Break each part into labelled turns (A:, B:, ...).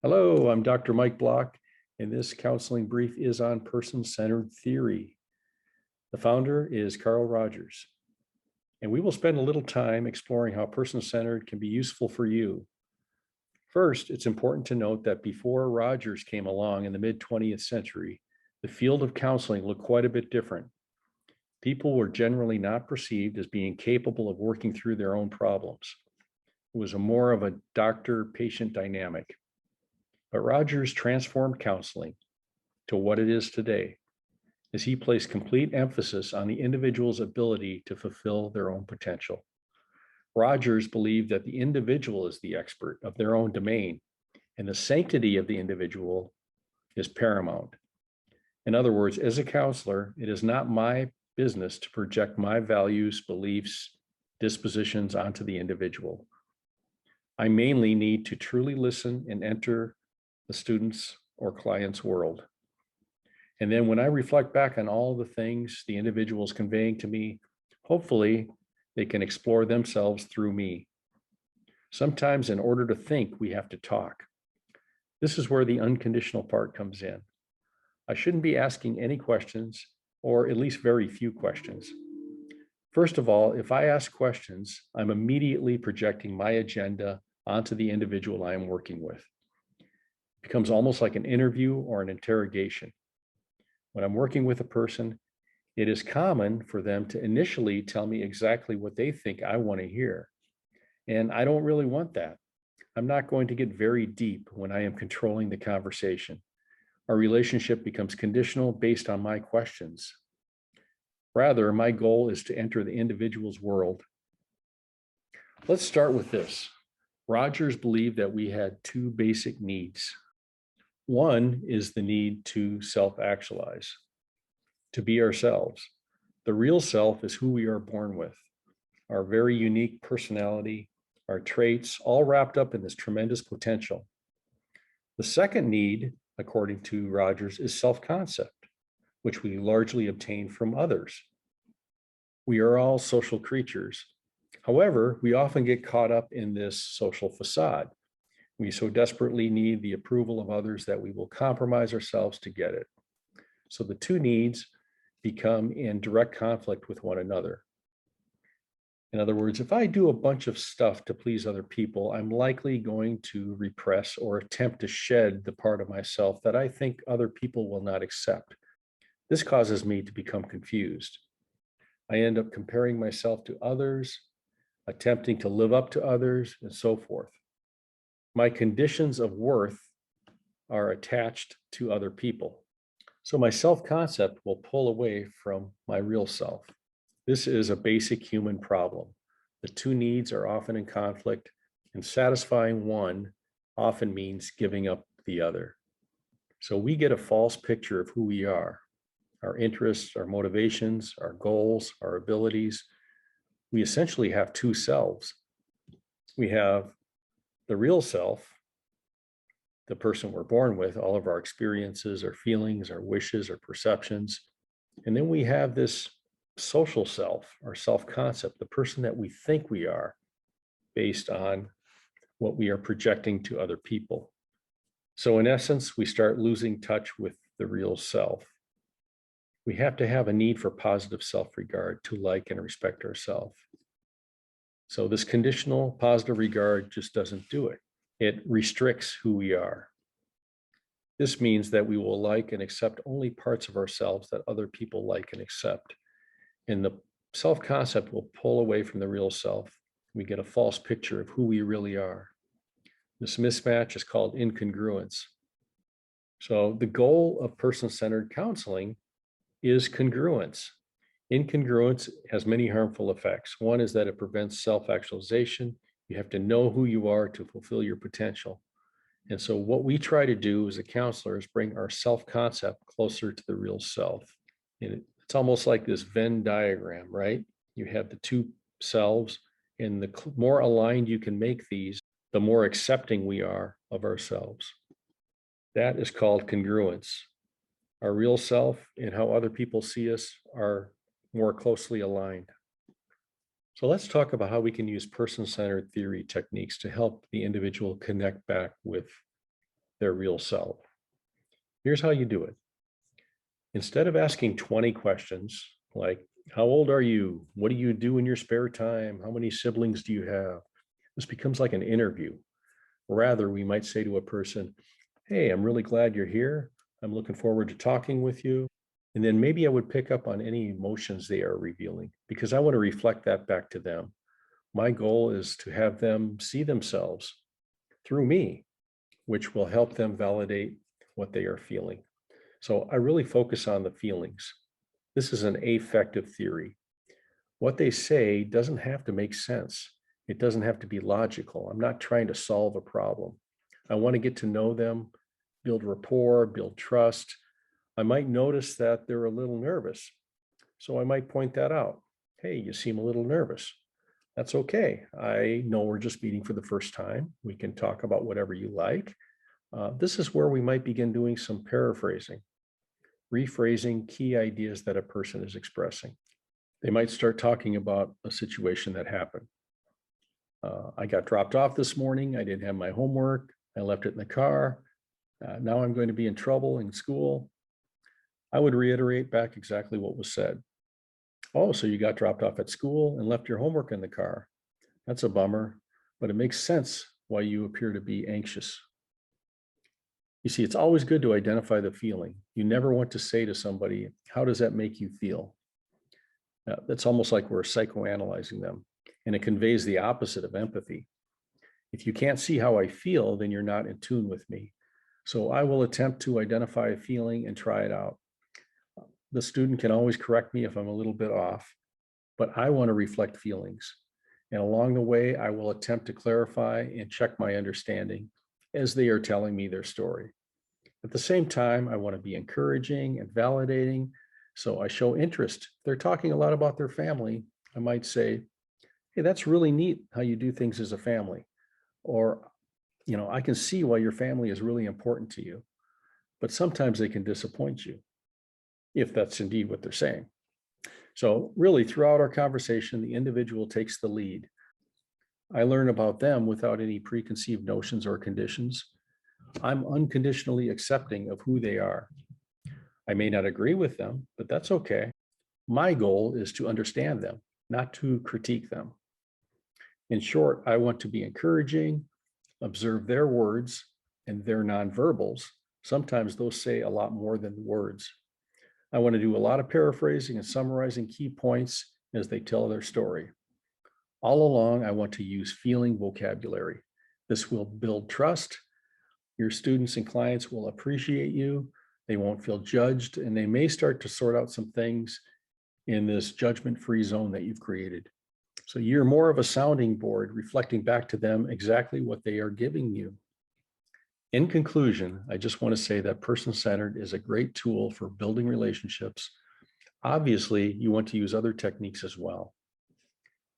A: Hello, I'm Dr. Mike Block, and this counseling brief is on person-centered theory. The founder is Carl Rogers, and we will spend a little time exploring how person-centered can be useful for you. First, it's important to note that before Rogers came along in the mid-20th century, the field of counseling looked quite a bit different. People were generally not perceived as being capable of working through their own problems. It was more of a doctor-patient dynamic. But Rogers transformed counseling to what it is today, as he placed complete emphasis on the individual's ability to fulfill their own potential. Rogers believed that the individual is the expert of their own domain, and the sanctity of the individual is paramount. In other words, as a counselor, it is not my business to project my values, beliefs, dispositions onto the individual. I mainly need to truly listen and enter the student's or client's world. And then when I reflect back on all the things the individual is conveying to me, hopefully they can explore themselves through me. Sometimes in order to think, we have to talk. This is where the unconditional part comes in. I shouldn't be asking any questions, or at least very few questions. First of all, if I ask questions, I'm immediately projecting my agenda onto the individual I am working with. Becomes almost like an interview or an interrogation. When I'm working with a person, it is common for them to initially tell me exactly what they think I want to hear. And I don't really want that. I'm not going to get very deep when I am controlling the conversation. Our relationship becomes conditional based on my questions. Rather, my goal is to enter the individual's world. Let's start with this. Rogers believed that we had two basic needs. One is the need to self-actualize, to be ourselves. The real self is who we are born with, our very unique personality, our traits, all wrapped up in this tremendous potential. The second need, according to Rogers, is self-concept, which we largely obtain from others. We are all social creatures. However, we often get caught up in this social facade. We so desperately need the approval of others that we will compromise ourselves to get it. So the two needs become in direct conflict with one another. In other words, if I do a bunch of stuff to please other people, I'm likely going to repress or attempt to shed the part of myself that I think other people will not accept. This causes me to become confused. I end up comparing myself to others, attempting to live up to others, and so forth. My conditions of worth are attached to other people. So my self-concept will pull away from my real self. This is a basic human problem. The two needs are often in conflict, and satisfying one often means giving up the other. So we get a false picture of who we are, our interests, our motivations, our goals, our abilities. We essentially have two selves. We have the real self, the person we're born with, all of our experiences, our feelings, our wishes, our perceptions. And then we have this social self, our self-concept, the person that we think we are based on what we are projecting to other people. So in essence, we start losing touch with the real self. We have to have a need for positive self-regard to like and respect ourselves. So this conditional positive regard just doesn't do it. It restricts who we are. This means that we will like and accept only parts of ourselves that other people like and accept. And the self-concept will pull away from the real self. We get a false picture of who we really are. This mismatch is called incongruence. So the goal of person-centered counseling is congruence. Incongruence has many harmful effects. One is that it prevents self-actualization. You have to know who you are to fulfill your potential. And so what we try to do as a counselor is bring our self-concept closer to the real self. And it's almost like this Venn diagram, right? You have the two selves, and the more aligned you can make these, the more accepting we are of ourselves. That is called congruence. Our real self and how other people see us are more closely aligned. So let's talk about how we can use person-centered theory techniques to help the individual connect back with their real self. Here's how you do it. Instead of asking 20 questions like, how old are you? What do you do in your spare time? How many siblings do you have? This becomes like an interview. Rather, we might say to a person, hey, I'm really glad you're here. I'm looking forward to talking with you. And then maybe I would pick up on any emotions they are revealing because I want to reflect that back to them. My goal is to have them see themselves through me, which will help them validate what they are feeling. So I really focus on the feelings. This is an affective theory. What they say doesn't have to make sense. It doesn't have to be logical. I'm not trying to solve a problem. I want to get to know them, build rapport, build trust. I might notice that they're a little nervous. So I might point that out. Hey, you seem a little nervous. That's okay. I know we're just meeting for the first time. We can talk about whatever you like. This is where we might begin doing some paraphrasing, rephrasing key ideas that a person is expressing. They might start talking about a situation that happened. I got dropped off this morning. I didn't have my homework. I left it in the car. Now I'm going to be in trouble in school. I would reiterate back exactly what was said. Oh, so you got dropped off at school and left your homework in the car. That's a bummer, but it makes sense why you appear to be anxious. You see, it's always good to identify the feeling. You never want to say to somebody, how does that make you feel? That's almost like we're psychoanalyzing them, and it conveys the opposite of empathy. If you can't see how I feel, then you're not in tune with me. So I will attempt to identify a feeling and try it out. The student can always correct me if I'm a little bit off, but I want to reflect feelings. And along the way, I will attempt to clarify and check my understanding as they are telling me their story. At the same time, I want to be encouraging and validating. So I show interest. If they're talking a lot about their family, I might say, hey, that's really neat how you do things as a family. Or, I can see why your family is really important to you, but sometimes they can disappoint you, if that's indeed what they're saying. So really, throughout our conversation, the individual takes the lead. I learn about them without any preconceived notions or conditions. I'm unconditionally accepting of who they are. I may not agree with them, but that's okay. My goal is to understand them, not to critique them. In short, I want to be encouraging, observe their words and their nonverbals. Sometimes those say a lot more than words. I want to do a lot of paraphrasing and summarizing key points as they tell their story. All along, I want to use feeling vocabulary. This will build trust. Your students and clients will appreciate you. They won't feel judged, and they may start to sort out some things in this judgment-free zone that you've created. So you're more of a sounding board, reflecting back to them exactly what they are giving you. In conclusion, I just want to say that person-centered is a great tool for building relationships. Obviously, you want to use other techniques as well.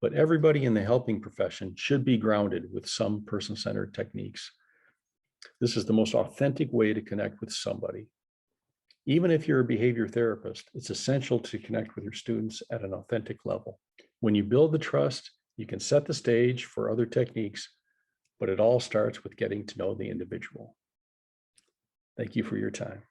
A: But everybody in the helping profession should be grounded with some person-centered techniques. This is the most authentic way to connect with somebody. Even if you're a behavior therapist, it's essential to connect with your students at an authentic level. When you build the trust, you can set the stage for other techniques, but it all starts with getting to know the individual. Thank you for your time.